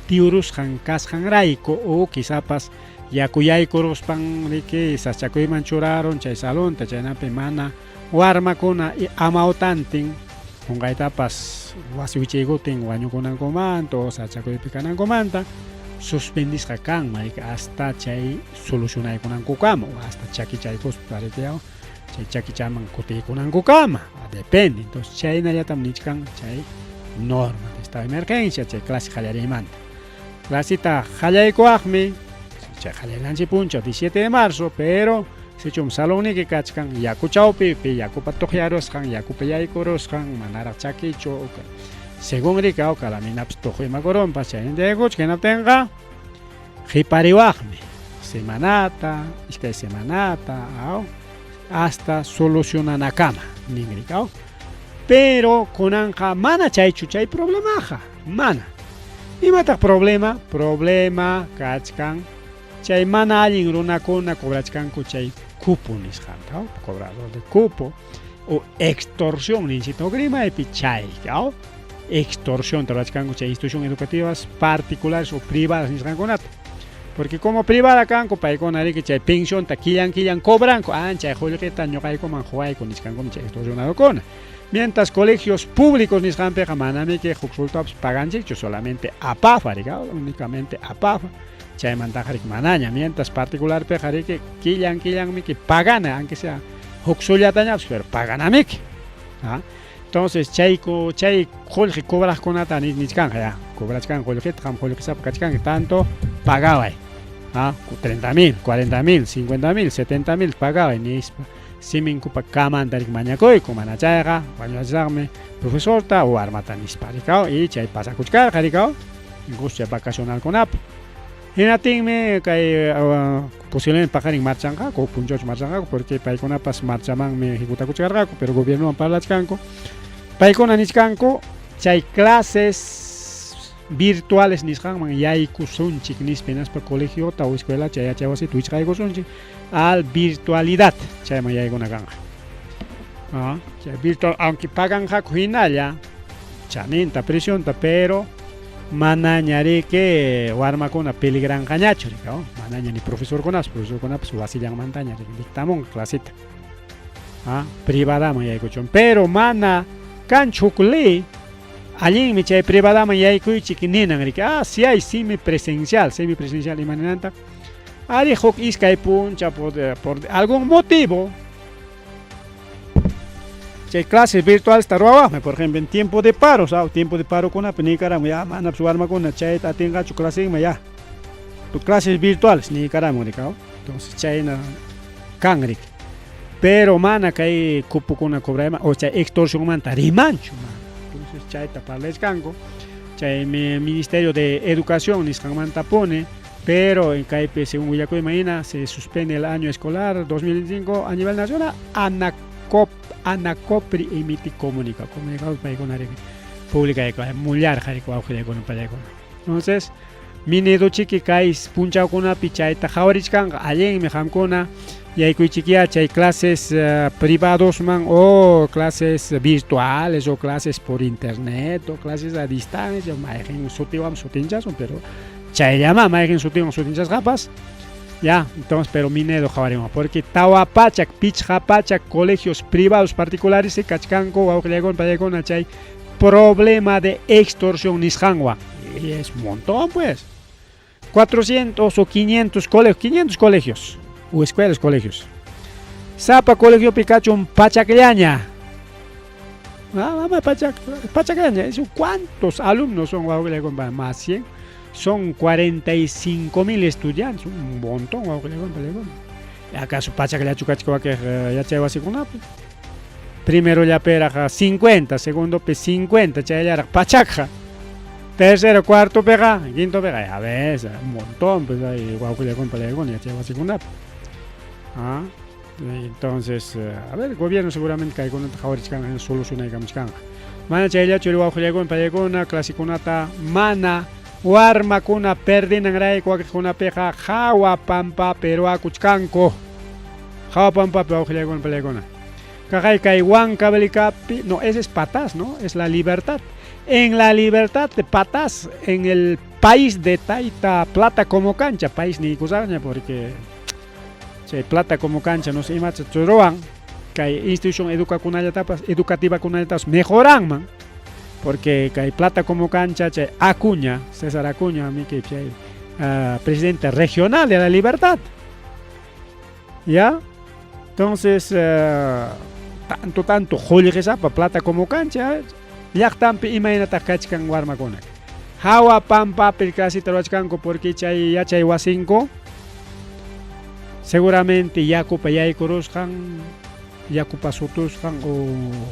tiurusqan kasqanrayku o quizapas yakuyaykuruspan riki sachakuyman churaron chay salonta chaynapi mana warmakuna amawtantin qunqaytapas wasi wichaykutin wañukunankumanta o sachakuypi kanankumanta suspendisqa kanman hasta chay solucionaykunankukama o hasta chakichaykuspa riki chay chakichaman kutiykunankukama depende. Entonces chaynallatam nichkan chay norma de estado de emergencia chay clase qallarimanta. Clasita qallaykuaqmi chay qallaylanchik puncha 17 de marzo, pero sichum salóniki kachkan yakuchawpi yakupa tuqyarusqan, yakupa yaykurusqan, manaraq chakichu según rikaw kalaminapas tuquymakurunpas chaynata yaykuchka hinaptinqa qhipariwaqmi semanata, iskay semanata hasta solucionanakama nin rikaw. Pero kunanqa mana chaychu chay problemaqa mana. Imataq problema kachkan chay mana allin runakuna cobrachkanku chay cupo nisqanta, cobrador de cupo o extorsión ninchita ugrimaypi chay, extorsión rurachkanku chay instituciones educativas particulares o privadas nisqankunata. Porque como privada canco paikuna riki chay pensión ta killan cobran chay jollqueta ñoqayku man juayku nisqanku chay extorsionadokuna. Mientras colegios públicos nisqanpi manami que resultados paganchikchu solamente APAFA únicamente APAFA chaymanta harik manaña. Mientras particular pe hariki killan mi que pagana aunque sea huxullatañapas pero paganamiki. ¿Ah? Entonces chay jollqi cobraskunata nisqanja ya cobrachkan jollqita qam jollqisapa kachkan tanto pagabay. ¿Ah? 30.000, 40.000, 50.000, 70.000 pagabay nispa. Siminkupa kamantarik mañakuyku mana chayqa wañuchaqmi profesorta o armata nispa rikao y chay pasakuchkarqa rikao incluso vacacionalkunapi. Hinatinmi kay posiblemente pajarin marchanqaku punchoch marchanqaku porque paykunapas marchamanmi ejecutakuchkarqaku pero gobiernoman parlachkanku. Paykuna nisqanku chay clases virtuales nisqanman yaykusunchik nispa hinaspa colegiota o escuela chay wasita wichqaykusunchik al virtualidad chayman yaykunakanja. Chay virtual aunque paganqaku hinalla chaninta presionta pero manaña riki warmakuna peligranqañachu rika manaña ni profesorkunapas wasillanmantaña dictamun clasita privadaman yaykuchun pero mana kanchu huk ley allinmi chay privadaman yaykuychik ninan rika si hay semipresencial imaninanta ari huk iskay puncha por algún motivo chay clases virtuales taruawajme por ejemplo en tiempo de paro kunapi nikaramo ya manapis warmakuna chayta atinqachu clasinma ya tu clases virtuales nikaramo rika entonces chayna kan rika pero mana kay cupukuna cobrayma o chay extorsionmanta rimanchu entonces chayta parlachkanku chay Ministerio de Educación nisqanmanta pone pero en kaypi según willakuyman imagina se suspende el año escolar 2025 a nivel nacional ANACOPRI emite comunicado paykuna pública mullar qhariku awqillaykuna pallaykuna. Entonces mineduchiki kay punchawkunapi chayta qhawarichkanqa allinmi qamkuna yaykuychikia chay clases privadosman o clases virtuales o clases por internet o clases a distancia mayqin sutiwan sutinchasun pero chayllama mayqin sutiwan sutinchasqapas ya entonces pero minedo qhawarima porque tawapachak pichqapachak colegios privados particulares se kachkanku wawqillaykuna pallaykuna chay problema de extorsión nisqanwan y es un montón pues 400 o 500 colegios o escuelas, colegios. Sapa colegio Pikachu Pachaclaña. Pachaclaña. ¿Cuántos alumnos son? Más 100. Son 45.000 estudiantes. Un montón. ¿Acaso Pachaclaña Chucachicoa que ya chay wasikuna? Primero ya pera 50, segundo 50, chay ya Pachaca. Tercero, cuarto pega, quinto pega. A ver, un montón. Pues ahí ya chay wasikuna. Entonces, a ver, el gobierno seguramente que hay con una solución ahí mana chaylla churi wawqillaykuna pallaykuna clasikunata mana warmakuna perdinanrayku waqtikunapika hawa pampa peruakuchkanku hawa pampa wawqillaykuna pallaykuna kay Huancavelicapi no ese es Patás, ¿no? Es la libertad. En la libertad de Patás, en el país de Taita plata como cancha, país ni kusaña porque plata como cancha no se imacha churuan que institución educativa kunayatapas mejoran man porque que plata como cancha Acuña César Acuña mi que presidente regional de la Libertad ya entonces tanto jollesa para plata como cancha llaqtampi imaynata kachkan warmakuna hawa pampa pilkasi taruachkanku porque chay wasinko seguramente yakupa yaykurusqan yakupa sutusqan o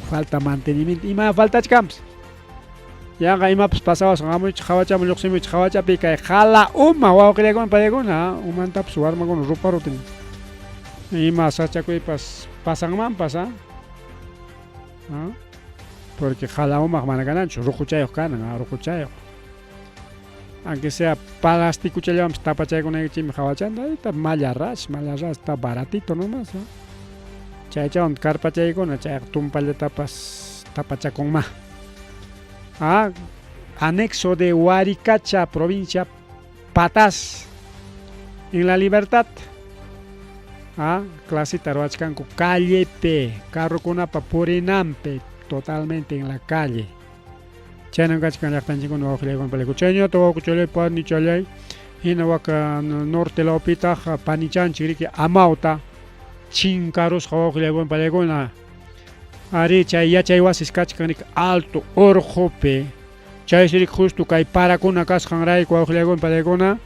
falta mantenimiento ima faltachkanpas yaqa imapas pasawas qamuch qawachamun lluqsimuch qawachapi kay qhala uma wawqillaykuna pallaykuna umantapas warmakuna ruparutin ima sachakuypas pasanmanpas porque qhala umaq mana kananchu ruquchayuq kanan ruquchayuq aunque sea plástico chayllamanpas tapachaykunaychimi qhawachanta está mallarrash está baratito nomás chaychawan karpachaykuna chay tumpallatapas tapachakunma anexo de Huaricacha provincia Patás en La Libertad. Clase taruachkanku callepe, carrokunapa purinampe, totalmente en la calle. Chaynan kachkan llaqtanchikuna wawqillaywan palayku. Chayñata wawkuchalay panichalay, hina waka norte laupitaqa panichanchik riki Amauta, chinkarusqa wawqillaywan palaykuna. Ari chay yachay wasis kachkan riki Alto Orjope, chaysi riki justo kay parakuna kasqanrayku wawqillaywan palaykuna.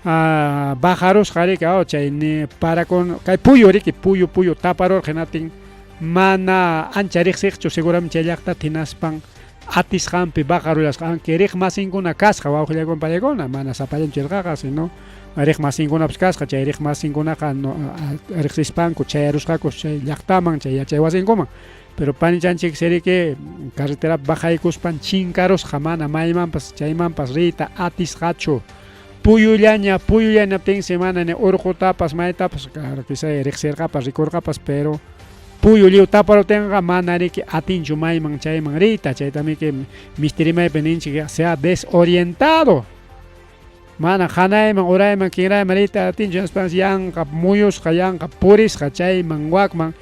Bajarusqa riki chay parakuna kay puyu riki puyu taparurqa hinatin mana ancha riqsiqchu seguramente chay llaqta hinaspan atisqanpi bajarulasqa aunque riq masinkuna kasqa wawqillaykuna palaykuna mana sapallanchu irqaqa sino riq masinkunapas kasqa chay riq masinkunaqa riqsispanku chayarusqaku chay llaqtaman chay yachay wasinkuman pero panichanchik siriki carreterapi bajaykuspan chinkarusqa mana maymanpas chaymanpas riyta atisqachu puyullaña puyullañaptin semana ni urqutapas maytapas claro quizá riqsirqapas rikurqapas pero puyulliw taparutinqa mana riki atinchu mayman chayman riyta chaytamiki mistirimaypi ninchik sea desorientado mana hanayman urayman kinrayman riyta atinchu yanqa muyusqa yanqa purisqa chayman wakman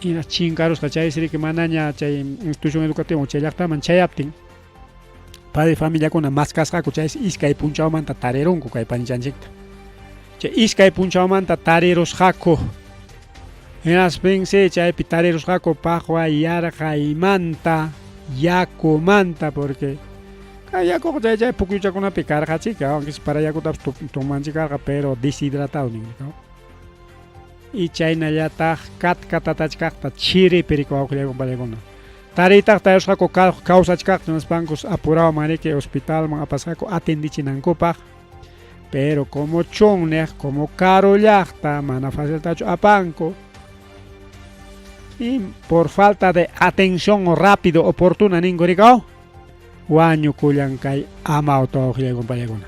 hina chinkarusqa chaysi riki manaña chay institución educativo chay llaqtaman chayaptin padre familiakuna maskasqaku chaysi iskay punchawmanta tarirunku kay panichanchikta chay iskay punchawmanta tarirusqaku hinaspinsi chaypi tarirusqaku paqwa yarqaymanta yakumanta porque kay yakuqa chay pukyuchakunapi karqachika aunque para yakutapas tomanchikarqa pero deshidratado ninqa y chaynallataq katkatatachkaqta chiripi riki wawqillaykuna palaykuna tariytaq tarirusqaku kawsachkaqta nispankus apurawan riki hospitalman apasqaku atendichinankupaq pero como chunniq como caro llaqta mana faciltachu apanku y por falta de atención rápido oportuna ninku rikaw wañukullan kay Amauta wawqillaykuna palaykuna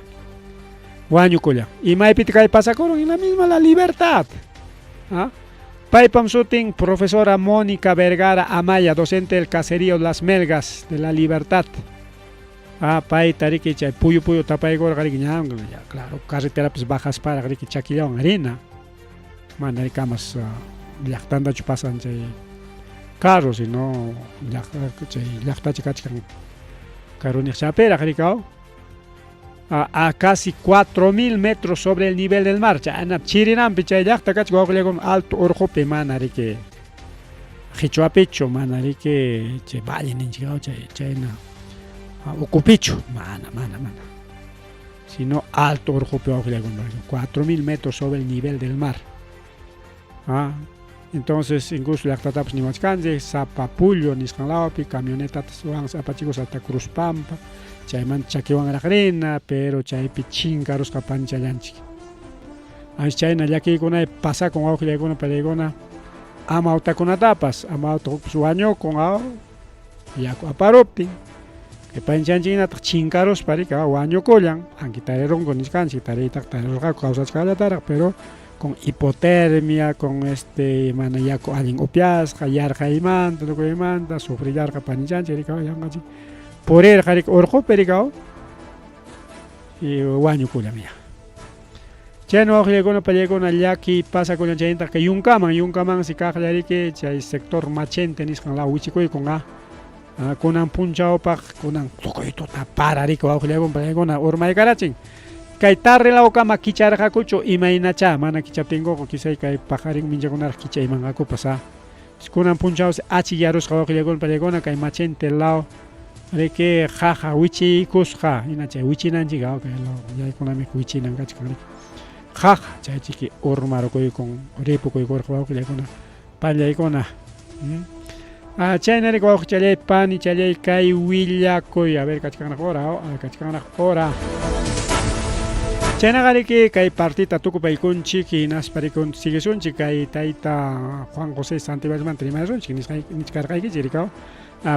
wañukullan imaypita kay pasakurun en la misma La Libertad. Paypam sutin profesora Mónica Vergara Amaya, docente del caserío Las Melgas de La Libertad. Payta riki chay puyu tapaykura riki ñanqa claro carreterapas bajas para riki chakillawan harina mana rikamas llaqtantachu pasan chay carro sino chay llaqtacha kachkan carroniq chapiraq rikaw a casi 4.000 metros sobre el nivel del mar. Chirinampi chay llaqta kachka wawqillaykuna Alto Orjope mana riki Qichwapichu mana riki chay valle ninchik chayna Ucupichu mana sino Alto Orjope wawqillaykuna 4.000 metros sobre el nivel del mar. Entonces incluso llaqtatapas nimachkanchik Sapapullo nisqanlawpi camionetatas apachikus hasta Cruzpampa chayman chakiwanraq rina pero chaypi chinkarusqa panichallanchik chayna llakiykunay pasakun wawqillaykuna palaykuna Amautakunatapas Amautapas wañukun yaku aparuptin panichanchiknataq chinkaruspa rika wañukullan aunque tarirunku nishkanchik tariytaq tarirurqaku kawsachkallataraq pero con hipotermia con mana yaku allin upiasqa yarqaymanta tukuymanta sufrillarqa panichanchik rika yanqachik purirqa riki urqupi rikaw y wañukullan chayna wawqillaykuna pallaykuna llaki pasakullan chaynta yunkaman si kaqlla riki chay sector Machente nisqan law wichikuykun kunan punchawpaq kunan tukuytuta para riki wawqillaykuna pallaykuna urmaykarachin kay tarrilawkama kicharqakuchu imaynacha mana kichaptinkuqa quizá kay pajarin minchakunaraq kichaymanqakupas kunan punchawsi achillarusqa wawqillaykuna pallaykuna kay Machente law riki jaja wichikusqa hina chay wichinanchik yaykunami wichinan kachkan riki jaja chaychiki urmarukuykun ripukuykurqa wawqillaykuna pallaykuna chayna riki wawqichalay panichalay kay willakuy a ver kachkanraq hora chaynaqa riki kay partita tukupaykunchik hinaspa rikun siguisunchik kay tayta Juan José Santibachmanta rimarunchik nichkarqaykichik rikaw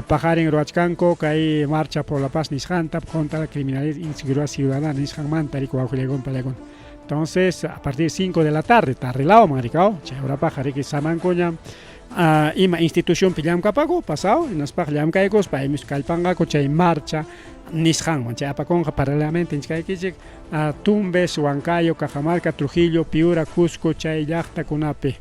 pajarin ruachkanku kay marcha por la paz nisqanta contra la criminalidad e inseguridad ciudadana nisqanmanta riki wawqillaykuna palaykuna entonces a partir de 5 de la tarde tarrilawman rikaw chay horapaq riki samankuña ima institución llamkapaku pasado naspaq llamkaykos paymis kallpanqaku chay marcha nisqanman chay apakunqa paralelamente kaykichik Tumbes, Huancayo, Cajamarca, Trujillo, Piura, Cusco chay llaqtakunapi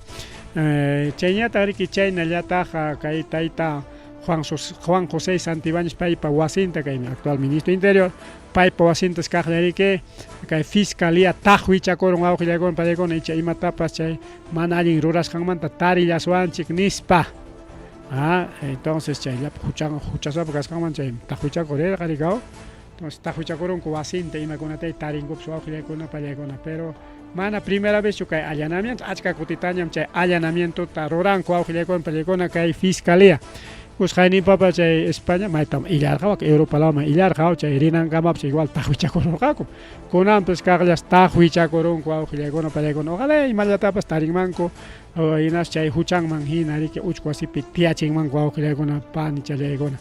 chayñataq riki chaynallataq kay tayta Juan José Santibáñez paypa wasinta kay actual ministro interior paypa wasintas kaqlla riki kay fiscalía tajwichakurun awqillaykuna pallaykuna icha imatapas chay mana allin rurasqanmanta tarillaswanchik nispa entonces chayllapi huchasapa kasqanman chay tajwichakurirqa rikaw entonces tajwichakurunku wasinta imakunatay tarinkupish wawqillaykuna pallaykuna pero mana primera vez kay allanamiento achka kutitañam chay allanamientota ruranku wawqillaykuna pallaykuna kay fiscalía Usqaynin papa chay España maytam illarqa Europa lama illarqa chay rinankamapis igual tajwichakururqaku kunanpis kaqllas tajwichakurunku wawqillaykuna pallaykuna ojalá imallatapas tarinmanku hinash chay huchanman hina riki uchu wasipi tiyachinmanku wawqillaykuna pani challaykuna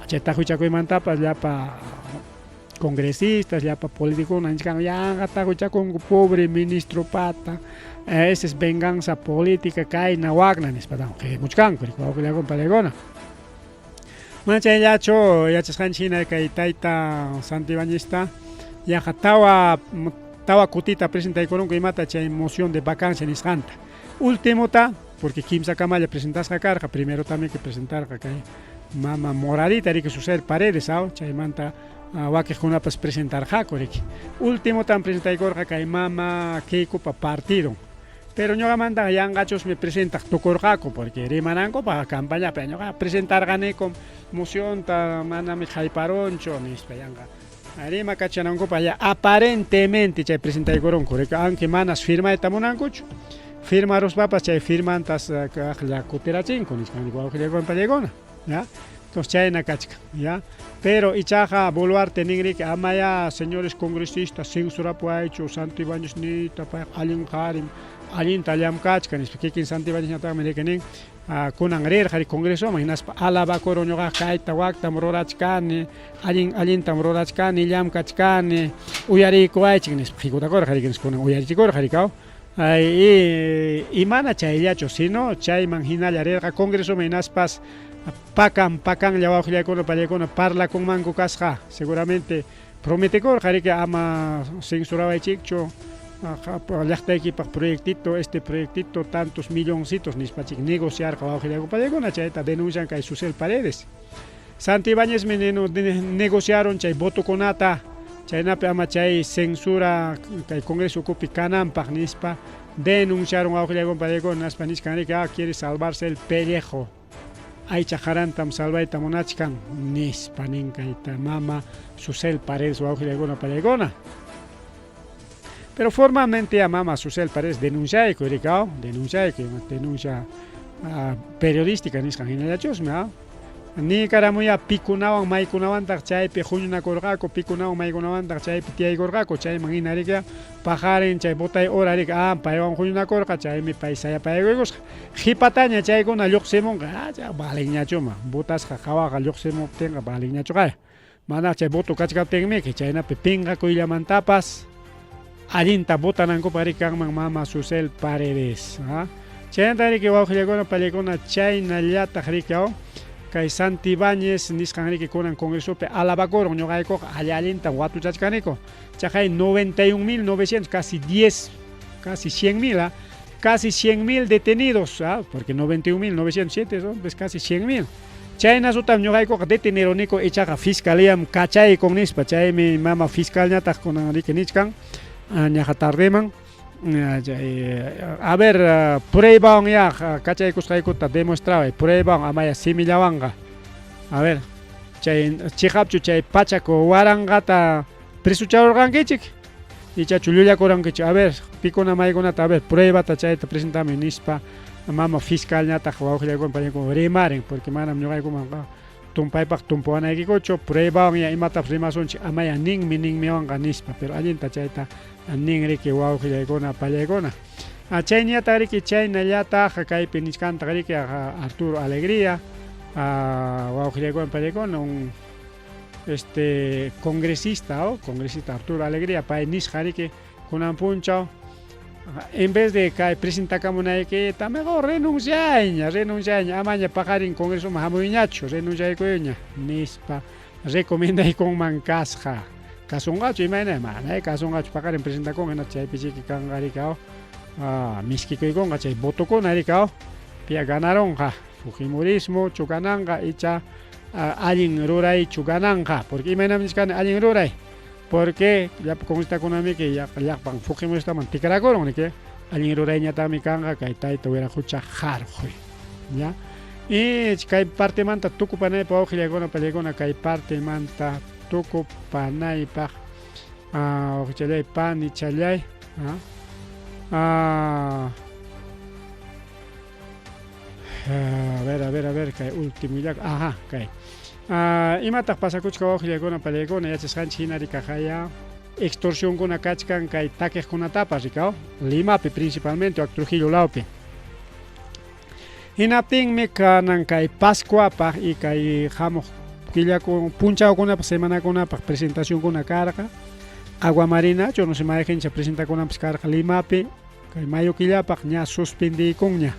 chay tajwichakuymantapas llapa congresistas llapa politikuna nisqan yanqa tajwichakunku pobre ministro pata esa es venganza política kayna waqna nispatan muchkanku wawqillaykuna pallaykuna mana chayllachu yachasqanchik kay tayta Santibáñezta yaqa tawa kutita presentaykurunku imata chay moción de vacancia nisqanta ultimota porque kimsa kamalla presentasqa karqa primero también que presentarqa kay mama moradita riki Susel Paredes chaymanta wakiqkunapas presentarqaku riki ultimotan presentaykurqa kay mama Keikopa partido pero ñuqamanta yanqachus me presentaq tukurqaku porque rimananku para campañapi ñuqa presentarqaniku moción ta manami hayparonchu nispa yanqa rima kachanankupa ya aparentemente chay presentaykurunku riki aunque manas firmayta munankuchu firmaruspapas chay firmantas kaqlla kutirachinku nisqanku wawqillaykuna pallaykuna ya entonces chayna kachka ya pero ichaqa Boluarte nin riki amaya señores congresistas censurapuaychu Santibáñez nita pay allin qarin allinta llamkachka nispa kikin Santibáñez ñataqmi riki nin kunan rirqa congresoman hinaspa alabakuru ñuqa kayta waktam rurachkani allintam rurachkani llamkachkani uyarikuaychik nispa qhikutakurqa riki kunan uyarichikurqa rikaw y mana chayllachu sino chayman hinalla rirqa congresoman hinaspas pakan wawqillaykuna pallaykuna parlakunmanku kasqa seguramente prometikurqa riki ama censurawaychikchu llaqtaykipaq proyectito este proyectito tantos milloncitos nispachik negociarqa wawqillaykuna pallaykuna chayta denuncian kay Susel Paredes Santibáñez negociaron chay votokunata chaynapi ama chay censura kay congreso ukupi kananpaq nispa denunciaron wawqillaykuna pallaykuna naspa nisqan riki quiere salvarse el pellejo aycha qarantam salvayta munachkan nispa nin kayta mama Susel Paredes wawqillaykuna pallaykuna pero formalmente a mama Susel Paredes denunciayku rikaw denuncia periodística nisqan hinallachusmi ni karamuya pikunawan maykunawantaq chaypi huñunakurqaku pikunawan maykunawantaq chaypi tiyaykurqaku chayman hina riki pajarin chay botay hora riki paywan huñunakurqa chaymi pay sayapaykusqa qhipataña chaykuna lluqsimunqa balinñachuma botasqa qawaqa lluqsimuptinqa balinñachu kay mana chay voto kachkaptinmi chaynapi pinqakuyllamantapas allinta botanankupa riki kanman mama Susel Paredes chaynata riki wawqillaykuna pallaykuna chaynallataq riki kay Santibáñez nisqan riki kunan congresopi alabakurun ñuqaykuqa allinta watuchachkaniku chaqay 91.900 casi 100.000 casi 100.000 detenidos porque 91.907 son pues casi 100.000 chayna sutam ñuqaykuqa deteniruniku ichaqa fiscaliam kachaykun nispa chaymi mama fiscal ñataq kunan riki nichkan ñaqa tardeman a ver pruebawan ya kachaykusqaykuta demostrabay pruebawan amaya simillawanqa a ver chay chiqapchu chay pachaku waranqata presuchawurqankichik ichachu llullakurankichik a ver pikuna maykunata a ver pruebata chayta presentami nispa mama fiscal ñataq wawqillaykuna pallaykuna rimaren porque manam ñuqaykumanqa tumpaypaq tumpuwanaykikuchu pruebawan ya imatapas rimasunchik amaya ninmiwanqa nispa pero allinta chayta nin riki wawqillaykuna pallaykuna chayñataq riki chaynallataq kaypi nisqantaq riki Arturo Alegría wawqillaykuna pallaykuna un congresista Arturo Alegría pay nisqa riki kunan punchaw En vez de que presentacamunayki, mejor renunciaña, amaña pajarin congreso mahamuñacho, renunciaykuña, nispa, recomienda y con mancasja. Kasungacho imana mana, kasungacho pajarin presentacon en chay pichiqui kangaricao, miskikuykon chay voto con aricao, pia ganaron ja, Fujimorismo, chukananga, icha allin ruray chukananga, porque imana miscan allin ruray. Porque ya con esta economía que ya pan Fujimori está manticaracoron ni que alguien rureña también canga que está tuviera jucha jarjoy ya y que parte manta tucu panay pa ojile gona pelegona que parte manta tucu panay pa ojile pan y chalay a ver que último ya ajá que imatak pasakuchka ojilakuna pallaykuna yachasqanchik hinari kajaya extorsión kuna kachkan kay takiqkunatapas rikao Limapi principalmente o Trujillo lawpi hinaptinmi kanan kay Pascuapaq y kay hamuq killakun punchawkunapas semanakunapas presentacionkuna karqa Agua Marina no se madejencha presentakunapas karqa Limapi kay mayo killapaq ña suspendiykunña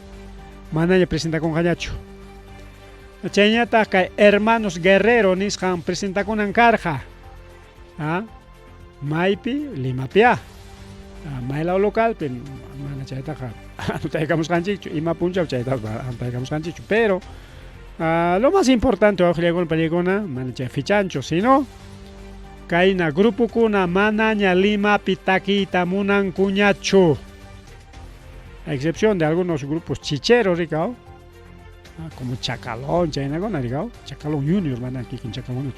manalla presentakunqañachu Chañata kay Hermanos Guerrero nisqan presentakunan karqa maypi Limapia maylaw localpi mana chaytaqa anutaykamusqanchikchu ima punchaw chaytaqa anutaykamusqanchikchu pero lo más importante ojilakuna pallaykuna mana chay fichanchu sino kayna grupukuna manaña Limapi takiyta munankuñachu a excepción de algunos grupos chicheros rikao como Chacalón, Chaynagona, digamos, Chacalón Junior, van aquí en Chacalón.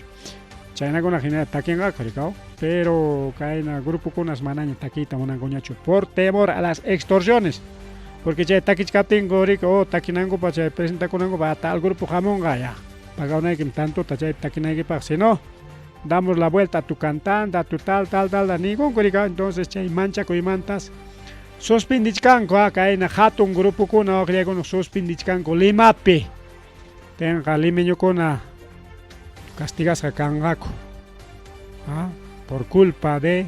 Chaynagona genera taquenga, digamos, pero caen grupo con las manañas taquita, monangoñacho, por temor a las extorsiones. Porque ya taquichcaten gorico, taquinango para presentar con algo para tal grupo jamonga ya. Paga una que tanto tachay taquinangue para si no, damos la vuelta a tu cantante, a tu tal, ningún gorico, entonces chay mancha con mantas. Suspindichkanko kayna hatun grupo kuna ojliakuna suspindichkanko Limapi tenga limeñokuna castigasqa kanqaku por culpa de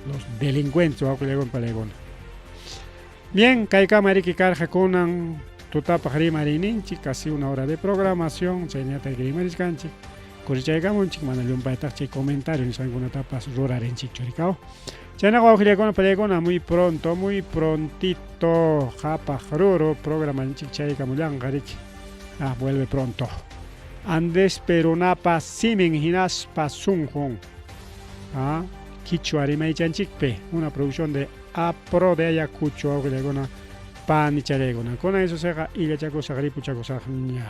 los delincuentes ojliakuna pallaykuna bien kaykama riki karqa kunan tutapaq rimarininchik casi una hora de programación chaynata rimariskanchik kurichaykamunchik mana llumpaytaq chay comentario nisqankunatapas rurarinchikchu rikao Chaynaqa ojilakuna pallaykuna muy prontito hapaq ruru programa chaykamullanqa riki vuelve pronto Andes Perunapa simin hinaspa sunjun Quichua rimaychanchikpi una producción de Apro de Ayacucho ojilakuna pani charaykuna kuna eso seqa illachakusaq ripuchakusaq ña